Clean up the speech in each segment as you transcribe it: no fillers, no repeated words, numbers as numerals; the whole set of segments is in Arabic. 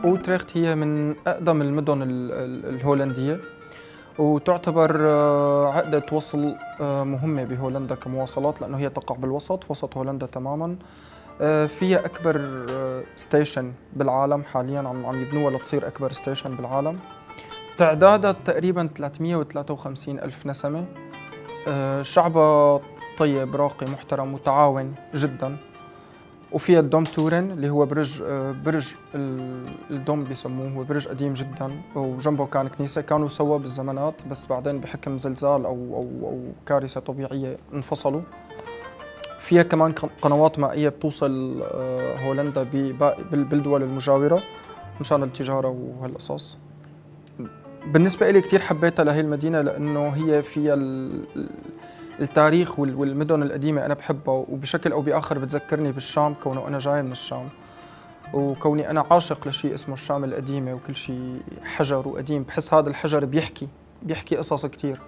أوتريخت هي من أقدم المدن الهولندية، وتعتبر عقدة وصل مهمة بهولندا كمواصلات، لأنه هي تقع بالوسط، وسط هولندا تماماً. فيها أكبر ستيشن بالعالم حالياً، عم يبنوها لتصير أكبر ستيشن بالعالم. تعدادها تقريباً 353 ألف نسمة. شعبها طيب راقي محترم متعاون جداً. وفيها الدوم تورن اللي هو برج الدوم بيسموه، هو برج قديم جدا وجنبه كان كنيسة، كانوا سوا بالزمانات بس بعدين بحكم زلزال أو كارثة طبيعية انفصلوا. فيها كمان قنوات مائية بتوصل هولندا بالدول المجاورة مشان التجارة وهالقصص. بالنسبة لي كتير حبيتها لهي المدينة لأنه هي فيها التاريخ والمدن القديمة أنا بحبها، وبشكل أو بآخر بتذكرني بالشام كونه أنا جاي من الشام، وكوني أنا عاشق لشيء اسمه الشام القديمة وكل شيء حجر وقديم. بحس هذا الحجر بيحكي قصص كتير.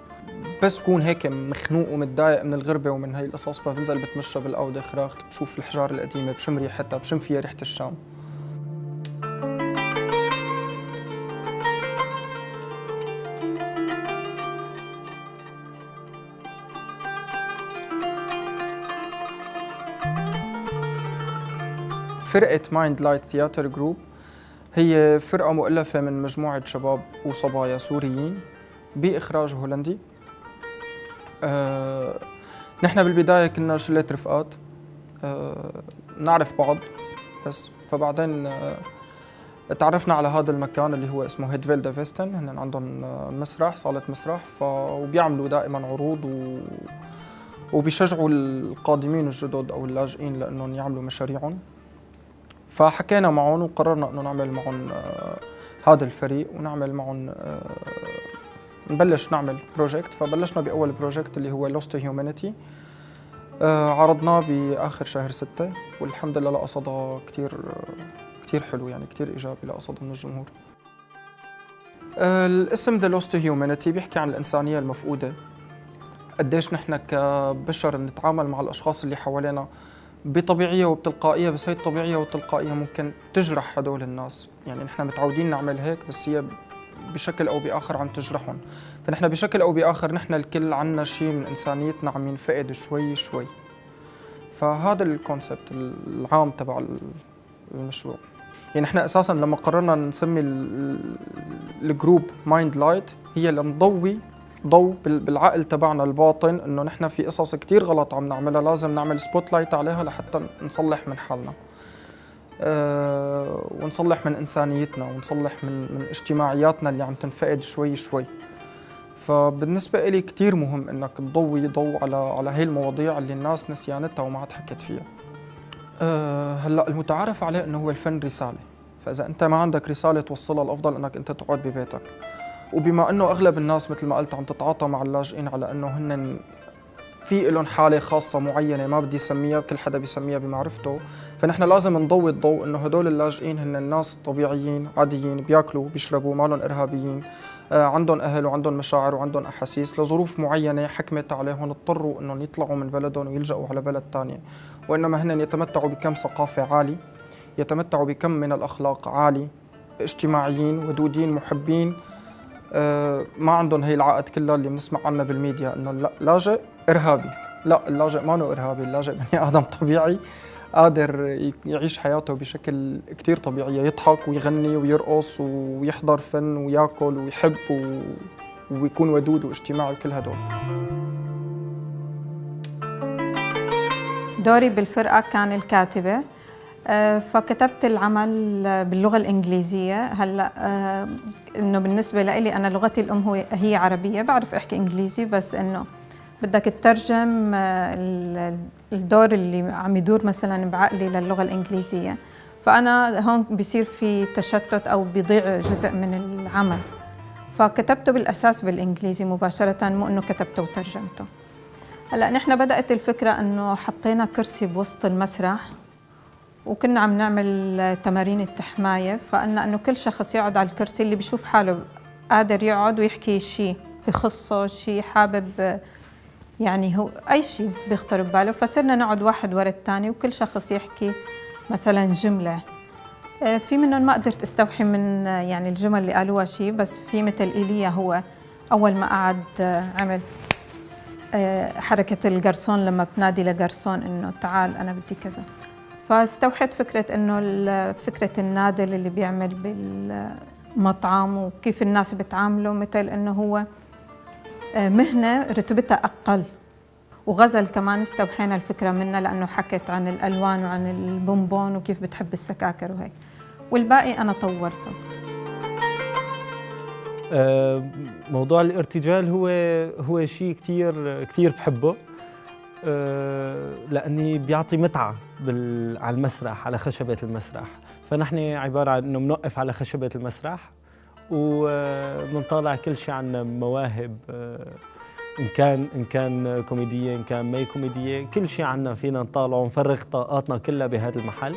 بس كون هيك مخنوق ومتضايق من الغربة ومن هاي القصص بنزل بتمشى بالأودة خراخت، بشوف الحجار القديمة، بشم ريحتها، بشم فيها ريحة الشام. فرقة مايند لايت ثياتر جروب هي فرقة مؤلفة من مجموعة شباب وصبايا سوريين بإخراج هولندي. نحن بالبداية كنا شلة رفقات، نعرف بعض بس، فبعدين تعرفنا على هذا المكان اللي هو اسمه هيدفيلدا فيستن. هن عندهم مسرح، صالة مسرح، وبيعملوا دائما عروض وبيشجعوا القادمين الجدد أو اللاجئين لأنهم يعملوا مشاريعهم. فحكينا معهم وقررنا انه نعمل معهم هذا الفريق ونعمل معهم نبلش نعمل بروجكت. فبلشنا باول بروجكت اللي هو Lost to Humanity. عرضناه باخر شهر 6 والحمد لله لقى صدى كتير حلو، يعني كتير ايجابي لقى صدى من الجمهور. الاسم The Lost to Humanity بيحكي عن الانسانيه المفقوده، قديش نحن كبشر بنتعامل مع الاشخاص اللي حوالينا بطبيعية وبتلقائية، بس هي الطبيعية والتلقائية ممكن تجرح هدول الناس. يعني نحن متعودين نعمل هيك بس هي بشكل أو بآخر عم تجرحهم. فنحن بشكل أو بآخر نحن الكل عنا شيء من إنسانيتنا عم ينفقد شوي شوي. فهذا الكونسبت العام تبع المشروع. يعني نحن أساساً لما قررنا نسمي الجروب مايند لايت هي لنضوي ضوء بالعقل تبعنا الباطن انه نحن في قصص كتير غلط عم نعملها، لازم نعمل سبوت لايت عليها لحتى نصلح من حالنا. ونصلح من انسانيتنا ونصلح من اجتماعياتنا اللي عم تنفقد شوي شوي. فبالنسبة إلي كتير مهم انك تضوي ضوء على هي المواضيع اللي الناس نسيانتها وما عاد حكت فيها. هلا المتعارف عليه انه هو الفن رسالة، فاذا انت ما عندك رسالة توصلها الافضل انك انت تقعد ببيتك. وبما انه اغلب الناس مثل ما قلت عم تتعاطى مع اللاجئين على انه هن في لهم حاله خاصه معينه، ما بدي اسميها، كل حدا بيسميها بمعرفته، فنحن لازم نضوي الضوء انه هدول اللاجئين هن الناس طبيعيين عاديين، بياكلوا بيشربوا، ما لهم ارهابيين، عندهم اهل وعندهم مشاعر وعندهم احاسيس، لظروف معينه حكمت عليهم اضطروا انهم يطلعوا من بلدهم ويلجأوا على بلد ثاني، وانما هن يتمتعوا بكم ثقافه عالي، يتمتعوا بكم من الاخلاق عالي، اجتماعيين ودودين محبين. ما عندهم هي العقد كلها اللي بنسمع عنها بالميديا انه اللاجئ ارهابي. لا، اللاجئ ما هو ارهابي، اللاجئ بني ادم طبيعي قادر يعيش حياته بشكل كتير طبيعي، يضحك ويغني ويرقص ويحضر فن وياكل ويحب ويكون ودود واجتماعي وكل هدول. دوري بالفرقة كان الكاتبة، فكتبت العمل باللغة الإنجليزية. هلأ إنه بالنسبة لي أنا لغتي الأم هي عربية، بعرف أحكي إنجليزي، بس إنه بدك تترجم الدور اللي عم يدور مثلاً بعقلي للغة الإنجليزية، فأنا هون بيصير في تشتت أو بيضيع جزء من العمل، فكتبته بالأساس بالإنجليزي مباشرة، مو إنه كتبته وترجمته. هلأ نحن بدأت الفكرة إنه حطينا كرسي بوسط المسرح وكنا عم نعمل تمارين التحماية، فقلنا إنه كل شخص يقعد على الكرسي اللي بيشوف حاله قادر يقعد ويحكي شيء بخصه، شيء حابب، يعني هو أي شيء بيخطر بباله، فصرنا نقعد واحد ورا الثاني وكل شخص يحكي مثلا جملة في منهم ما قدرت استوحي من يعني الجمل اللي قالوها شيء، بس في مثل ايليا هو اول ما قعد عمل حركة الجرسون لما بتنادي لجرسون انه تعال انا بدي كذا. فاستوحيت فكرة انه فكرة النادل اللي بيعمل بالمطعم وكيف الناس بتعامله مثل انه هو مهنة رتبتها اقل. وغزل كمان استوحينا الفكرة منه لانه حكت عن الالوان وعن البونبون وكيف بتحب السكاكر وهيك. والباقي انا طورته. موضوع الارتجال هو شيء كثير بحبه، لاني بيعطي متعه على المسرح، على خشبه المسرح. فنحن عباره عن انه بنوقف على خشبه المسرح وبنطالع كل شيء عن مواهب، ان كان كوميديه، ان كان ما كوميديه، كل شيء عنا فينا نطالعه ونفرغ طاقاتنا كلها بهذا المحل،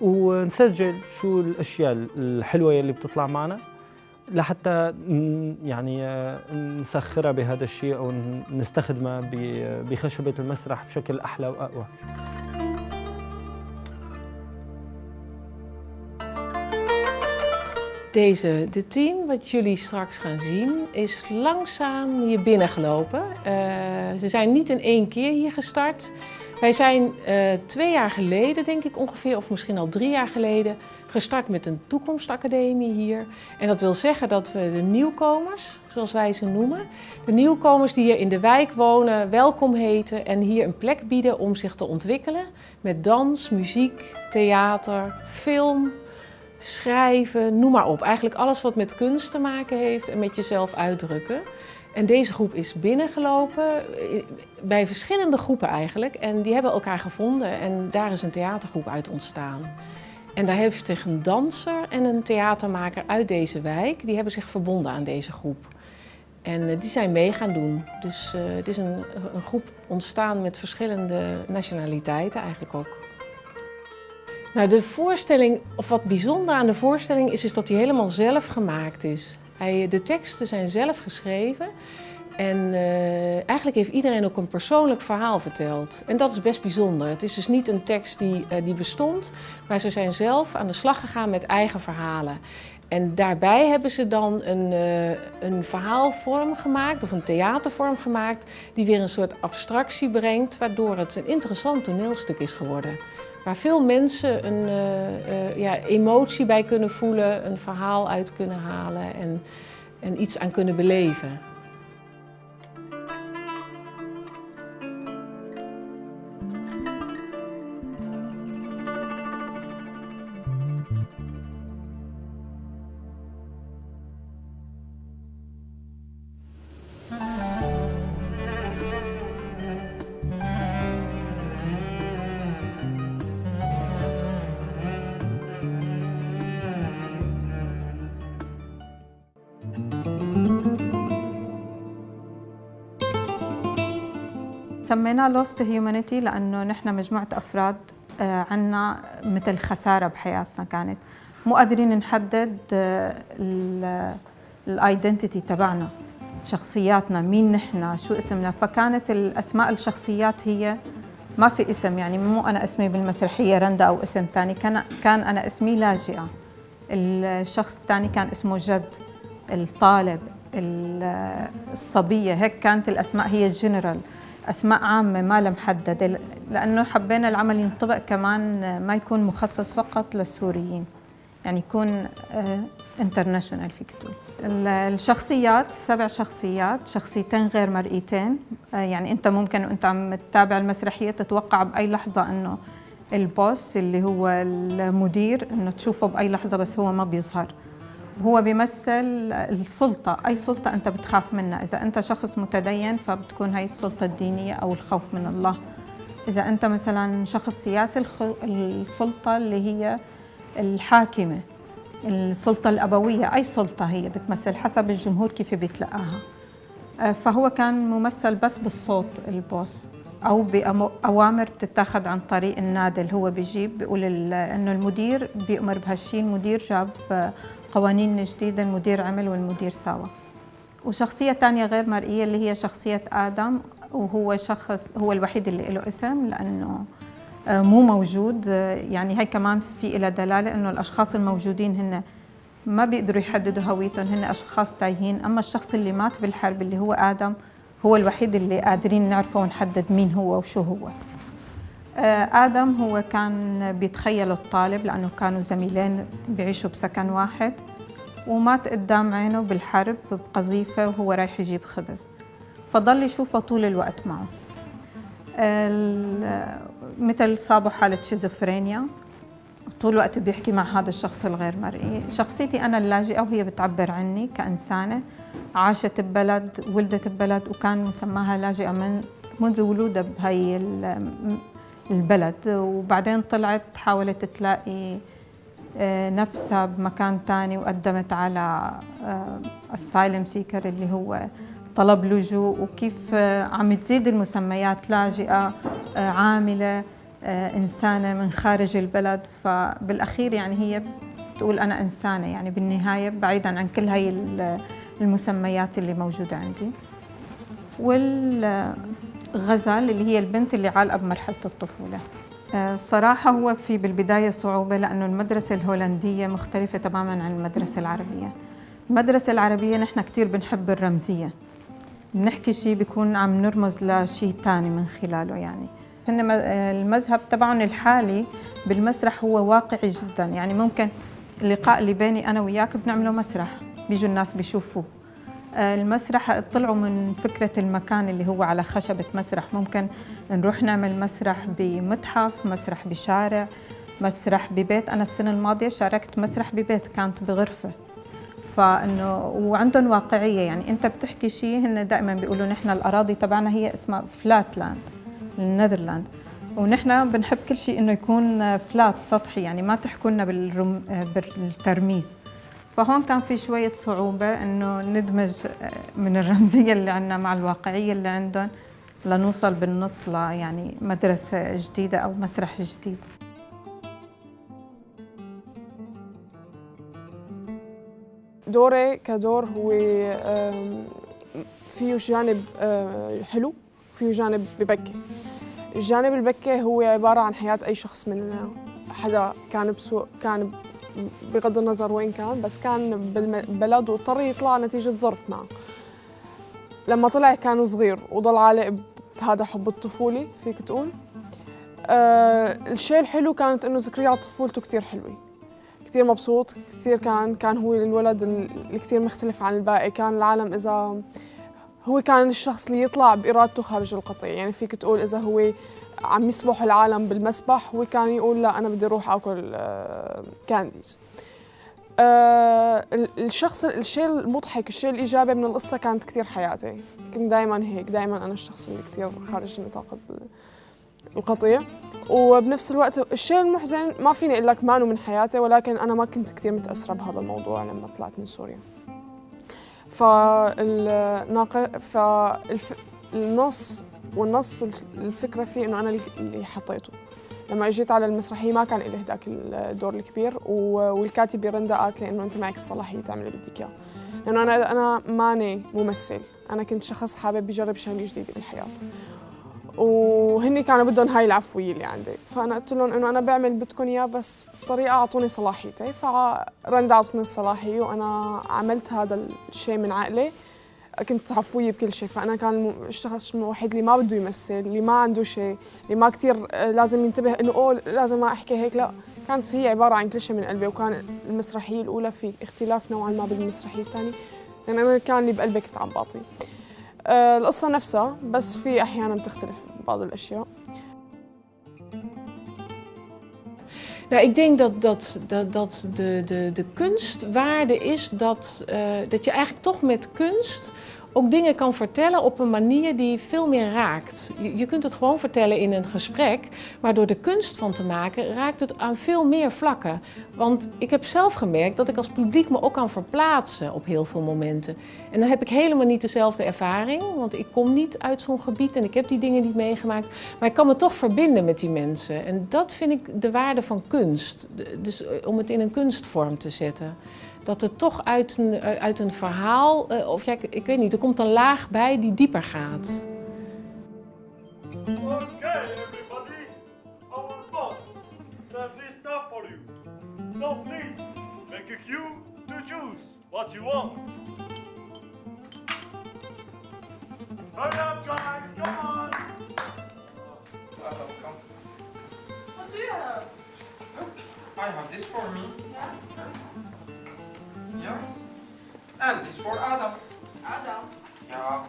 ونسجل شو الاشياء الحلوه اللي بتطلع معنا لحتى يعني نسخرها بهذا الشيء او نستخدمها بخشبه المسرح بشكل احلى واقوى. De team wat jullie straks gaan zien is langzaam hier binnengelopen. Ze zijn niet in één keer hier gestart. Wij zijn 2 jaar geleden, denk ik ongeveer, of misschien al 3 jaar geleden, gestart met een toekomstacademie hier. En dat wil zeggen dat we de nieuwkomers, zoals wij ze noemen, de nieuwkomers die hier in de wijk wonen, welkom heten en hier een plek bieden om zich te ontwikkelen met dans, muziek, theater, film, schrijven, noem maar op. Eigenlijk alles wat met kunst te maken heeft en met jezelf uitdrukken. En deze groep is binnengelopen, bij verschillende groepen eigenlijk. En die hebben elkaar gevonden en daar is een theatergroep uit ontstaan. En daar heeft zich een danser en een theatermaker uit deze wijk, die hebben zich verbonden aan deze groep. En die zijn mee gaan doen. Dus het is een groep ontstaan met verschillende nationaliteiten eigenlijk ook. Nou, de voorstelling, of wat bijzonder aan de voorstelling is dat die helemaal zelf gemaakt is. De teksten zijn zelf geschreven en eigenlijk heeft iedereen ook een persoonlijk verhaal verteld. En dat is best bijzonder. Het is dus niet een tekst die bestond, maar ze zijn zelf aan de slag gegaan met eigen verhalen. En daarbij hebben ze dan een verhaalvorm gemaakt of een theatervorm gemaakt die weer een soort abstractie brengt, waardoor het een interessant toneelstuk is geworden. Waar veel mensen een emotie bij kunnen voelen, een verhaal uit kunnen halen en iets aan kunnen beleven. سميناه Lost Humanity لأنه نحن مجموعة أفراد عنا مثل خسارة بحياتنا كانت مو قادرين نحدد الايدنتيتي تبعنا، شخصياتنا، مين نحن، شو اسمنا. فكانت الأسماء الشخصيات هي ما في اسم، يعني مو أنا اسمي بالمسرحية رندا أو اسم تاني، كان أنا اسمي لاجئة، الشخص الثاني كان اسمه جد، الطالب، الصبية. هيك كانت الأسماء هي الجنرال، أسماء عامة ما لها محددة، لأنه حبينا العمل ينطبق كمان ما يكون مخصص فقط للسوريين، يعني يكون انترناشونال فيك تقول. الشخصيات 7 شخصيات، شخصيتين غير مرئيتين، يعني أنت ممكن وأنت عم تتابع المسرحية تتوقع بأي لحظة إنه البوس اللي هو المدير إنه تشوفه بأي لحظة، بس هو ما بيظهر. هو بيمثل السلطة، أي سلطة أنت بتخاف منها. إذا أنت شخص متدين فبتكون هاي السلطة الدينية أو الخوف من الله. إذا أنت مثلا شخص سياسي، السلطة اللي هي الحاكمة، السلطة الأبوية، أي سلطة هي بتمثل حسب الجمهور كيف بيتلقاها. فهو كان ممثل بس بالصوت البوس، أو بأوامر بتتاخد عن طريق النادل. هو بيجيب بيقول إنه المدير بيأمر بهالشيء، المدير جاب قوانين جديدة، المدير عمل والمدير ساوى. وشخصية تانية غير مرئية اللي هي شخصية آدم، وهو شخص هو الوحيد اللي له اسم، لأنه مو موجود. يعني هي كمان في إلى دلالة إنه الأشخاص الموجودين هن ما بيقدروا يحددوا هويتهم، هن أشخاص تايهين. أما الشخص اللي مات بالحرب اللي هو آدم هو الوحيد اللي قادرين نعرفه ونحدد مين هو وشو هو. آدم هو كان بيتخيله الطالب لأنه كانوا زميلين بيعيشوا بسكن واحد، ومات قدام عينه بالحرب بقذيفة وهو رايح يجيب خبز، فضل يشوفه طول الوقت معه. مثل صابه حالة شيزوفرينيا، طول الوقت بيحكي مع هذا الشخص الغير مرئي. شخصيتي أنا اللاجئة وهي بتعبر عني كإنسانة عاشت ببلد، ولدت ببلد، وكان مسماها لاجئة منذ ولودها بهي البلد، وبعدين طلعت حاولت تلاقي نفسها بمكان تاني وقدمت على asylum seeker اللي هو طلب لجوء، وكيف عم تزيد المسميات لاجئة، عاملة، إنسانة من خارج البلد. فبالأخير يعني هي بتقول أنا إنسانة، يعني بالنهاية بعيداً عن كل هاي المسميات اللي موجودة عندي. والغزال اللي هي البنت اللي عالقة بمرحلة الطفولة. صراحة هو في بالبداية صعوبة لأنه المدرسة الهولندية مختلفة تماماً عن المدرسة العربية. المدرسة العربية نحن كتير بنحب الرمزية، بنحكي شيء بيكون عم نرمز لشيء تاني من خلاله. يعني المذهب تبعهم الحالي بالمسرح هو واقعي جدا، يعني ممكن اللقاء اللي بيني أنا وياك بنعمله مسرح، بيجوا الناس بيشوفوه. المسرح طلعوا من فكرة المكان اللي هو على خشبة مسرح، ممكن نروح نعمل مسرح بمتحف، مسرح بشارع، مسرح ببيت. أنا السنة الماضية شاركت مسرح ببيت، كانت بغرفة. فإنه وعندهم واقعية، يعني أنت بتحكي شيء، هن دائما بيقولوا نحن الأراضي تبعنا هي اسمها فلات لاند، النذرلاند، ونحن بنحب كل شيء إنه يكون فلات، سطحي، يعني ما تحكوا لنا بالترميز. فهون كان في شوية صعوبة إنه ندمج من الرمزية اللي عندنا مع الواقعية اللي عندهم لنوصل بالنص يعني مدرسة جديدة أو مسرح جديد. دوري كدور هو فيه جانب حلو، فيه جانب ببكي. الجانب البكي هو عبارة عن حياة أي شخص مننا، حدا كان بسوء، كان بغض النظر وين كان، بس كان بالبلد واضطر يطلع نتيجة ظرف معه. لما طلع كان صغير وضل عالق بهذا حب الطفولة، فيك تقول. الشيء الحلو كانت إنه ذكريات طفولته كتير حلوة، كتير مبسوط، كتير كان هو الولد اللي كتير مختلف عن الباقي. كان العالم إذا هو كان الشخص اللي يطلع بإرادته خارج القطيع، يعني فيك تقول إذا هو عم يسبح العالم بالمسبح هو كان يقول لا أنا بدي أروح أكل كانديز. الشيء المضحك، الشيء الإيجابي من القصة كانت كتير حياتي. كنت دايماً هيك، دايماً أنا الشخص اللي كتير خارج نطاق القطيع. وبنفس الوقت الشيء المحزن ما فيني أقول لك مانو من حياتي، ولكن أنا ما كنت كتير متأثرة بهذا الموضوع لما طلعت من سوريا. والنص الفكرة فيه إنه أنا اللي حطيته. لما اجيت على المسرحية ما كان لي هداك الدور الكبير، والكاتبة رندا قالت لي إنه أنت معك الصلاحية تعملي اللي بدك إياه، لأنه أنا ماني ممثل، أنا كنت شخص حابب يجرب شغلة جديدة بالحياة، وهني كانوا بدهم هاي العفوية اللي عندي. فأنا قلت لهم إنه أنا بعمل بدكم إياه بس بطريقة أعطوني صلاحيتي. فرندا أعطتني الصلاحية وأنا عملت هذا الشيء من عقلي، كنت عفوية بكل شيء. فأنا كان الشخص الوحيد اللي ما بده يمثل، اللي ما عنده شيء، اللي ما كتير لازم ينتبه إنه أوه لازم ما أحكي هيك، لا، كانت هي عبارة عن كل شيء من قلبي. وكان المسرحية الأولى في اختلاف نوعا ما بالمسرحية الثانية، لأن أنا كان اللي بقلبي كنت عم بعطي القصة نفسها، بس في أحياناً بتختلف بعض الأشياء. Nou, ik denk dat de kunstwaarde is dat je eigenlijk toch met kunst ook dingen kan vertellen op een manier die veel meer raakt. Je kunt het gewoon vertellen in een gesprek, maar door de kunst van te maken raakt het aan veel meer vlakken. Want ik heb zelf gemerkt dat ik als publiek me ook kan verplaatsen op heel veel momenten. En dan heb ik helemaal niet dezelfde ervaring, want ik kom niet uit zo'n gebied en ik heb die dingen niet meegemaakt. Maar ik kan me toch verbinden met die mensen. En dat vind ik de waarde van kunst. Dus om het in een kunstvorm te zetten. Dat het toch uit een verhaal, of ja, ik weet niet, er komt een laag bij die dieper gaat. Okay, everybody. have this stuff for you. So please, make a queue to choose what you want. Hurry up, guys, come on! What do you have? I have this for me. Yes. And this for Adam. Adam. Yeah.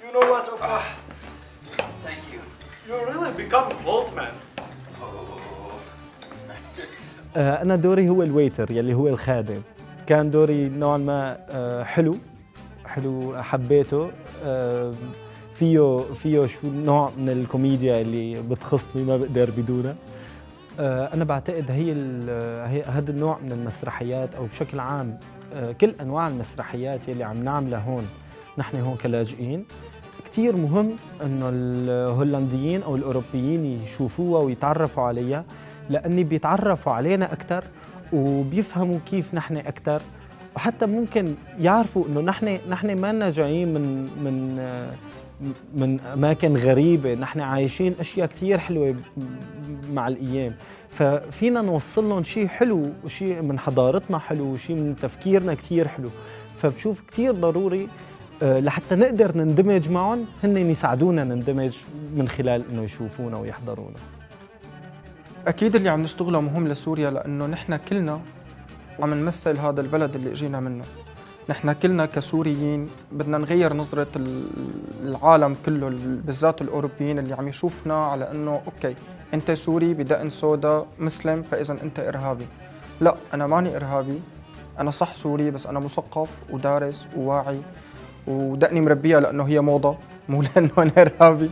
You know what, Opa? Thank you. You really become bold, man. أنا دوري هو الويتر يلي هو الخادم. كان دوري نوعا ما حلو حبيته. فيه شو نوع من الكوميديا اللي بتخصني ما بقدر بدونها. أنا بعتقد هذا النوع من المسرحيات أو بشكل عام كل أنواع المسرحيات يلي عم نعملها هون نحن هون كلاجئين كتير مهم إنه الهولنديين أو الأوروبيين يشوفوها ويتعرفوا عليها، لأني بيتعرفوا علينا أكثر وبيفهموا كيف نحن أكثر، وحتى ممكن يعرفوا إنه نحن ما لنا جايين من أماكن غريبة، نحن عايشين أشياء كتير حلوة مع الأيام، ففينا نوصل لهم شيء حلو وشيء من حضارتنا حلو وشيء من تفكيرنا كتير حلو. فبشوف كتير ضروري لحتى نقدر نندمج معهم، هن يساعدونا نندمج من خلال إنه يشوفونا ويحضرونا. أكيد اللي عم نشتغله مهم لسوريا، لأنه نحن كلنا عم نمثل هذا البلد اللي اجينا منه. نحن كلنا كسوريين بدنا نغير نظرة العالم كله، بالذات الأوروبيين اللي عم يشوفنا على أنه أوكي أنت سوري بدقن سودا مسلم فإذا أنت إرهابي. لا، أنا ماني إرهابي، أنا صح سوري بس أنا مثقف ودارس وواعي ودقني مربيها لأنه هي موضة، مو لأنه أنا إرهابي.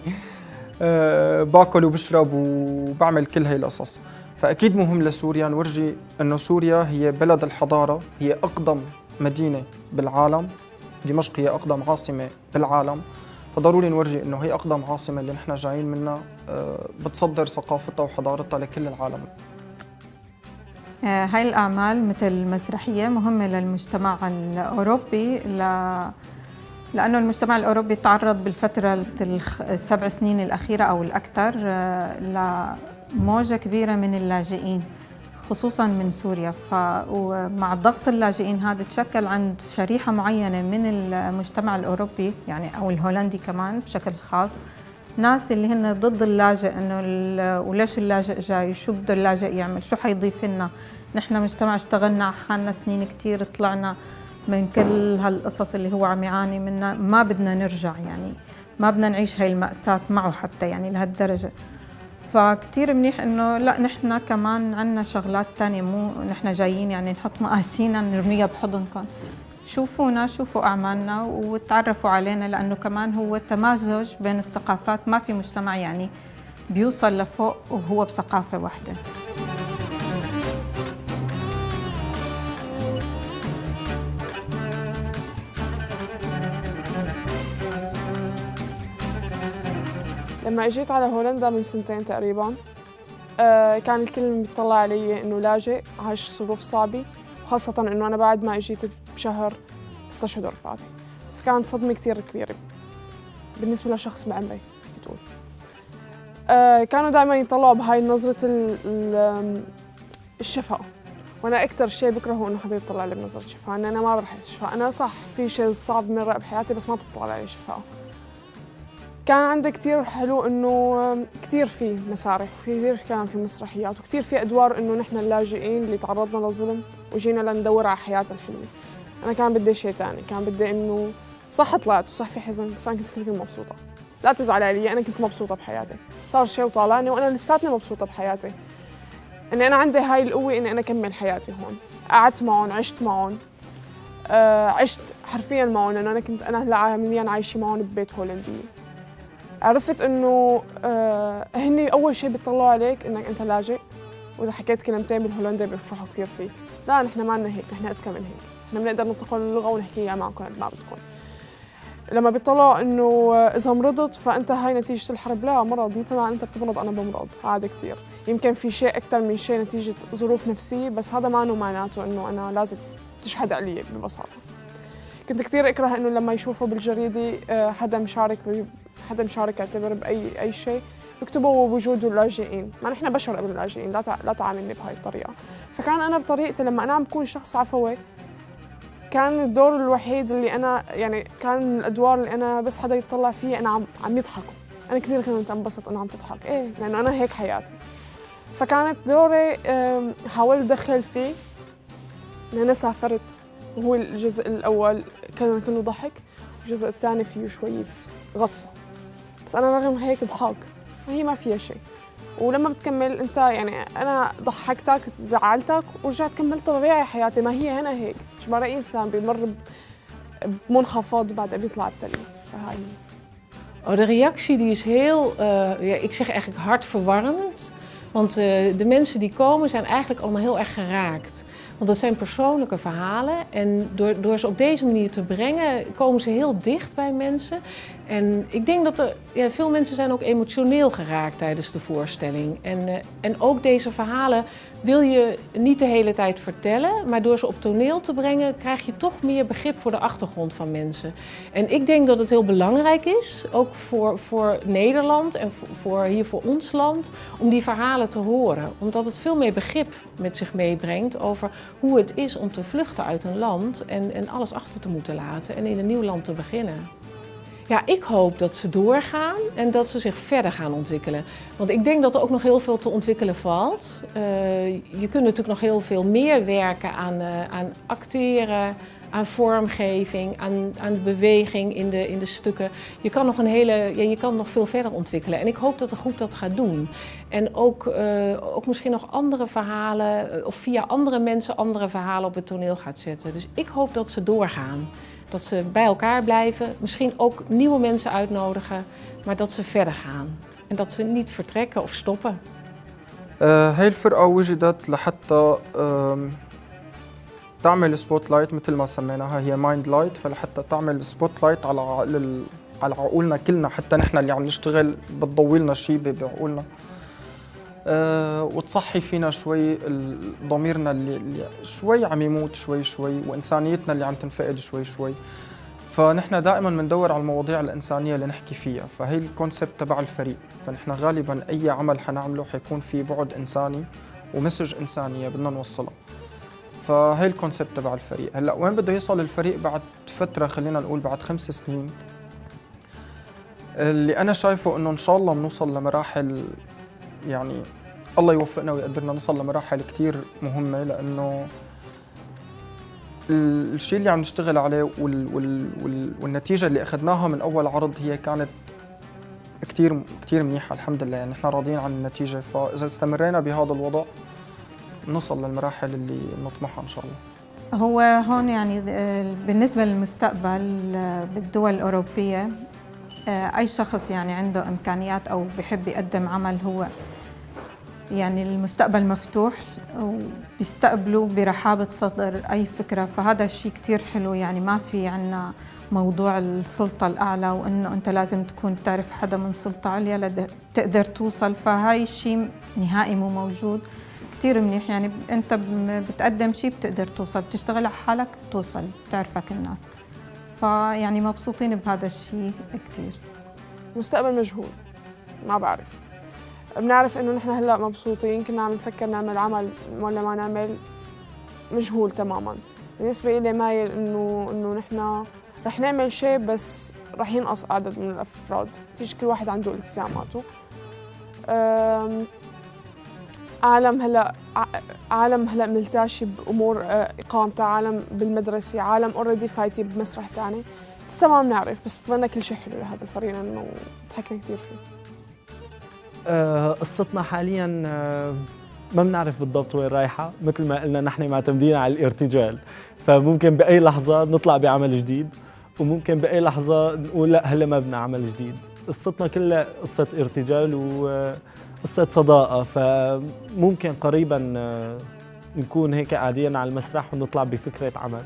باكل وبشرب وبعمل كل هاي القصص. فأكيد مهم لسوريا نورجي أنه سوريا هي بلد الحضارة، هي أقدم مدينة بالعالم، دمشق هي أقدم عاصمة بالعالم، فضروري نورجي أنه هي أقدم عاصمة اللي نحن جايين منها بتصدر ثقافتها وحضارتها لكل العالم. هاي الأعمال مثل المسرحية مهمة للمجتمع الأوروبي لأنه المجتمع الأوروبي تعرض بالفترة السبع سنين الأخيرة أو الأكثر لموجة كبيرة من اللاجئين خصوصاً من سوريا. ومع ضغط اللاجئين هذا تشكل عند شريحة معينة من المجتمع الأوروبي يعني أو الهولندي كمان بشكل خاص ناس اللي هن ضد اللاجئ، إنه وليش اللاجئ جاي، شو بده اللاجئ يعمل، شو حيضيف لنا، نحن مجتمع اشتغلنا على حالنا سنين كتير، طلعنا من كل هالقصص اللي هو عم يعاني منها، ما بدنا نرجع، يعني ما بدنا نعيش هاي المأساة معه حتى يعني لهالدرجة. فكتير منيح إنه لا نحن كمان عنا شغلات تانية، مو نحن جايين يعني نحط مقاسينا نرميها بحضنكم، شوفونا، شوفوا أعمالنا وتعرفوا علينا، لأنه كمان هو تمازج بين الثقافات، ما في مجتمع يعني بيوصل لفوق وهو بثقافة واحدة. لما اجيت على هولندا من سنتين تقريبا كان الكل بيطلع علي انه لاجئ عايش ظروف صعبة، وخاصة انه انا بعد ما اجيت بشهر استشهد رفقاتي، فكانت صدمة كتير كبيرة بالنسبة لشخص بعمري فيك تقول. كانوا دائما يطلعوا بهاي نظرة الشفاء، وانا اكثر شيء بكرهه انه حدا يطلع لي بنظرة شفاء، ان انا ما برح الشفاء، انا صح في شيء صعب مرق بحياتي بس ما تطلع علي شفاء. كان عندي كتير حلو انه كتير في مسارح وكتير كان في مسرحيات وكتير في ادوار انه نحن اللاجئين اللي تعرضنا لظلم وجينا لندور على حياة الحلوة. انا كان بدي شيء ثاني، كان بدي انه صح طلعت وصح في حزن بس انا كنت كثير مبسوطة. لا تزعل علي، انا كنت مبسوطة بحياتي، صار شيء وطالعني وانا لساتني مبسوطة بحياتي. اني انا عندي هاي القوة اني انا اكمل حياتي هون، قعدت معهم، عشت معهم، عشت حرفيا معهم، لأنه أنا هلا عمليا عايشة معهم ببيت هولندي. عرفت إنه هن أول شيء بيطلعوا عليك إنك أنت لاجئ، وإذا حكيت كلمتين بالهولندي بيفرحوا كثير فيك. لا، نحن ما لنا هيك، نحن أذكى من هيك، نحن بنقدر ننطق اللغة ونحكيها معكم قد ما بدكم. لما بيطلعوا إنه إذا مرضت فأنت هاي نتيجة الحرب، لا، مرض مثل ما أنت بتمرض أنا بمرض عادي كثير. يمكن في شيء أكثر من شيء نتيجة ظروف نفسية، بس هذا ما معناته إنه أنا لازم تشهد علي ببساطة. كنت كثير أكره إنه لما يشوفوا بالجريدة حدا مشارك يعتبر بأي شيء يكتبوا وجود اللاجئين، ما نحن بشر قبل اللاجئين، لا تعاملني بهاي الطريقة. فكان أنا بطريقتي لما أنا عم بكون شخص عفوي، كان الدور الوحيد اللي أنا يعني كان من الأدوار اللي أنا بس حدا يطلع فيه أنا عم يضحكوا. أنا كثير كنت أنبسط إنه عم تضحك، إيه، لأنه أنا هيك حياتي. فكانت دوري حاولت أدخل فيه إن أنا سافرت، وهو الجزء الأول كان كله ضحك، والجزء الثاني فيه شوية غصة، بس أنا رغم هيك ضحك، هي ما فيها شيء. ولما بتكمل أنت يعني أنا ضحكتك زعلتك ورجعت كملت طبيعي حياتي، ما هي هنا هيك. إجباري أي إنسان بيمر بمنخفض بعد بيطلع بتلي، فهاي. Oh, de reactie die is heel, ja, ik zeg eigenlijk hartverwarmend. Want de mensen die komen zijn eigenlijk allemaal heel erg geraakt. Want dat zijn persoonlijke verhalen en door ze op deze manier te brengen komen ze heel dicht bij mensen. En ik denk dat veel mensen zijn ook emotioneel geraakt tijdens de voorstelling. En ook deze verhalen wil je niet de hele tijd vertellen, maar door ze op toneel te brengen krijg je toch meer begrip voor de achtergrond van mensen. En ik denk dat het heel belangrijk is, ook voor Nederland en voor ons land, om die verhalen te horen. Omdat het veel meer begrip met zich meebrengt over hoe het is om te vluchten uit een land en alles achter te moeten laten en in een nieuw land te beginnen. Ja, ik hoop dat ze doorgaan en dat ze zich verder gaan ontwikkelen. Want ik denk dat er ook nog heel veel te ontwikkelen valt. Je kunt natuurlijk nog heel veel meer werken aan acteren, aan vormgeving, aan de beweging in de stukken. Je kan nog veel verder ontwikkelen. En ik hoop dat de groep dat gaat doen. En ook misschien nog andere verhalen of via andere mensen andere verhalen op het toneel gaat zetten. Dus ik hoop dat ze doorgaan. Dat ze bij elkaar blijven, misschien ook nieuwe mensen uitnodigen, maar dat ze verder gaan. En dat ze niet vertrekken of stoppen. هاي الفرقة وجدت لحتى تعمل سبوت لايت مثل ما سميناها، هي مايند لايت، فلحتى تعمل سبوت لايت على عقولنا كلنا، حتى نحن اللي عم نشتغل بتضوي لنا شيء بعقولنا، وتصحي فينا شوي ضميرنا اللي شوي عم يموت شوي، وإنسانيتنا اللي عم تنفقد شوي. فنحن دائما بندور على المواضيع الإنسانية اللي نحكي فيها، فهي الكونسبت تبع الفريق. فنحن غالبا أي عمل حنعمله حيكون في بعد إنساني ومسج إنسانية بدنا نوصلها. فهي الكونسبت تبع الفريق. هلا وين بده يوصل الفريق بعد فترة، خلينا نقول بعد 5 سنين، اللي أنا شايفه إنه إن شاء الله بنوصل لمراحل، يعني الله يوفقنا ويقدرنا نوصل لمراحل كتير مهمة، لأنه الشيء اللي عم نشتغل عليه والنتيجة اللي أخذناها من أول عرض هي كانت كتير منيحة الحمد لله. يعني نحن راضيين عن النتيجة، فإذا استمرينا بهذا الوضع نوصل للمراحل اللي نطمحها إن شاء الله. هو هون يعني بالنسبة للمستقبل بالدول الأوروبية، أي شخص يعني عنده إمكانيات أو بحب يقدم عمل، هو يعني المستقبل مفتوح وبيستقبلوا برحابة صدر أي فكرة. فهذا الشيء كتير حلو، يعني ما في عنا موضوع السلطة الأعلى وإنه أنت لازم تكون تعرف حدا من سلطة عليا لتقدر توصل، فهاي الشيء نهائي مو موجود. كتير منيح، يعني أنت بتقدم شيء بتقدر توصل، بتشتغل على حالك بتوصل، بتعرفك الناس. فيعني مبسوطين بهذا الشيء كتير. مستقبل مجهول، ما بعرف. بنعرف إنه نحن هلا مبسوطين، كنا عم نفكر نعمل عمل ولا ما نعمل، مجهول تماما. بالنسبة لي مايل إنه نحن رح نعمل شيء بس رح ينقص عدد من الأفراد، تيجي كل واحد عنده التزاماته. عالم هلا ملتاشي بأمور إقامته، عالم بالمدرسة، عالم اوريدي فايتي بمسرح تاني، لسه ما بنعرف. بس بتمنى كل شيء حلو لهذا الفريق لأنه ضحكنا كثير فيه. قصتنا حاليا ما بنعرف بالضبط وين رايحة، مثل ما قلنا نحن معتمدين على الارتجال، فممكن بأي لحظة نطلع بعمل جديد، وممكن بأي لحظة نقول لا هلا ما بدنا عمل جديد. قصتنا كلها قصة ارتجال وقصة صداقة، فممكن قريبا نكون هيك قاعدين على المسرح ونطلع بفكرة عمل.